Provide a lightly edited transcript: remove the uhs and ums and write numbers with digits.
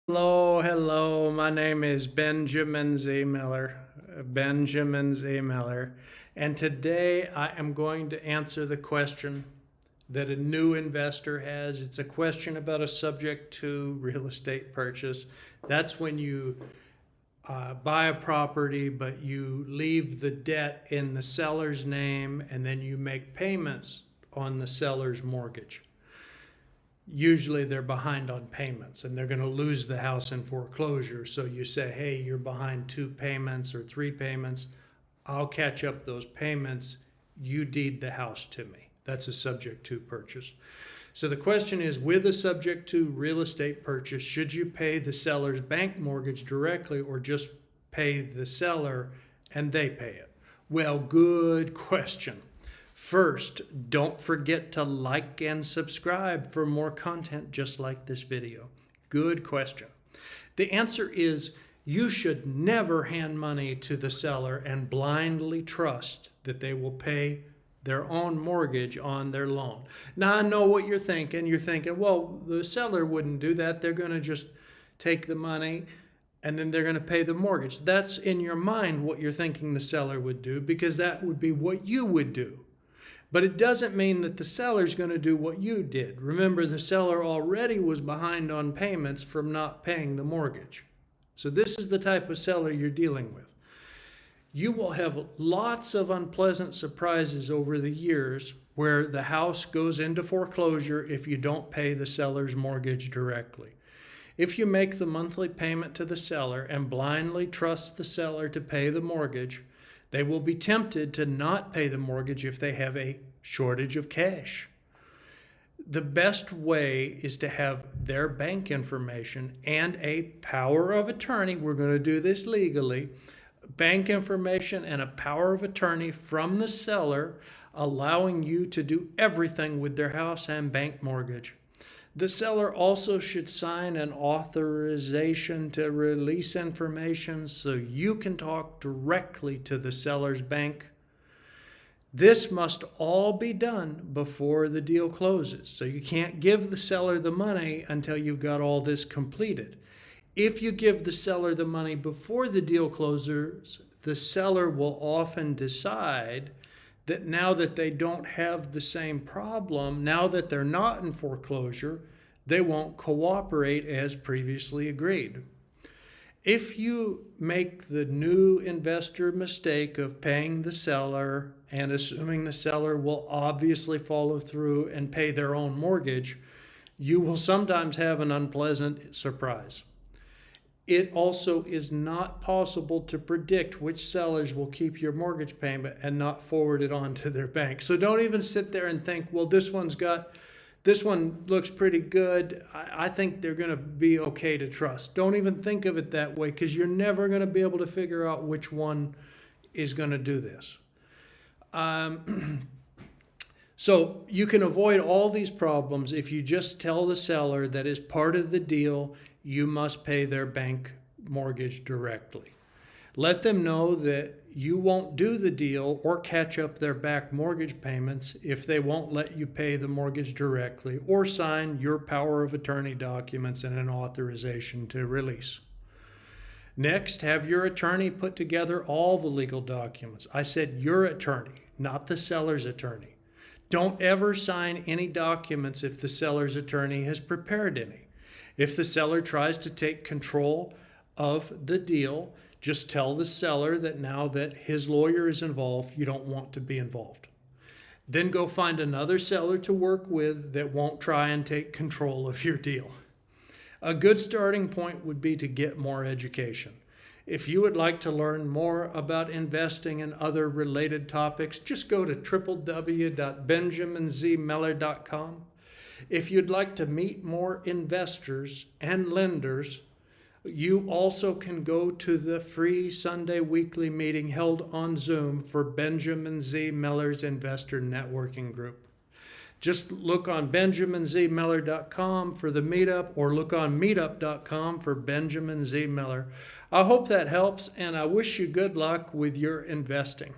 Hello, hello. My name is Benjamin Z. Miller. Benjamin Z. Miller. And today I am going to answer the question that a new investor has. It's a question about a subject to real estate purchase. That's when you buy a property, but you leave the debt in the seller's name and then you make payments on the seller's mortgage. Usually they're behind on payments and they're going to lose the house in foreclosure. So you say, hey, you're behind 2 payments or 3 payments. I'll catch up those payments. You deed the house to me. That's a subject to purchase. So the question is, with a subject to real estate purchase, should you pay the seller's bank mortgage directly or just pay the seller and they pay it? Well, good question. First, don't forget to like and subscribe for more content just like this video. Good question. The answer is you should never hand money to the seller and blindly trust that they will pay their own mortgage on their loan. Now, I know what you're thinking. You're thinking, well, the seller wouldn't do that. They're going to just take the money and then they're going to pay the mortgage. That's in your mind what you're thinking the seller would do, because that would be what you would do. But it doesn't mean that the seller's going to do what you did. Remember, the seller already was behind on payments from not paying the mortgage. So this is the type of seller you're dealing with. You will have lots of unpleasant surprises over the years where the house goes into foreclosure if you don't pay the seller's mortgage directly. If you make the monthly payment to the seller and blindly trust the seller to pay the mortgage, they will be tempted to not pay the mortgage if they have a shortage of cash. The best way is to have their bank information and a power of attorney. We're going to do this legally. Bank information and a power of attorney from the seller, allowing you to do everything with their house and bank mortgage. The seller also should sign an authorization to release information so you can talk directly to the seller's bank. This must all be done before the deal closes. So you can't give the seller the money until you've got all this completed. If you give the seller the money before the deal closes, the seller will often decide that now that they don't have the same problem, now that they're not in foreclosure, they won't cooperate as previously agreed. If you make the new investor mistake of paying the seller and assuming the seller will obviously follow through and pay their own mortgage, you will sometimes have an unpleasant surprise. It also is not possible to predict which sellers will keep your mortgage payment and not forward it on to their bank. So don't even sit there and think, well, this one looks pretty good. I think they're going to be okay to trust. Don't even think of it that way, because you're never going to be able to figure out which one is going to do this. So you can avoid all these problems if you just tell the seller that as part of the deal, you must pay their bank mortgage directly. Let them know that you won't do the deal or catch up their back mortgage payments if they won't let you pay the mortgage directly or sign your power of attorney documents and an authorization to release. Next, have your attorney put together all the legal documents. I said your attorney, not the seller's attorney. Don't ever sign any documents if the seller's attorney has prepared any. If the seller tries to take control of the deal, just tell the seller that now that his lawyer is involved, you don't want to be involved. Then go find another seller to work with that won't try and take control of your deal. A good starting point would be to get more education. If you would like to learn more about investing and other related topics, just go to www.benjaminzmiller.com. If you'd like to meet more investors and lenders, you also can go to the free Sunday weekly meeting held on Zoom for Benjamin Z. Miller's Investor Networking Group. Just look on benjaminzmiller.com for the meetup, or look on meetup.com for Benjamin Z. Miller. I hope that helps, and I wish you good luck with your investing.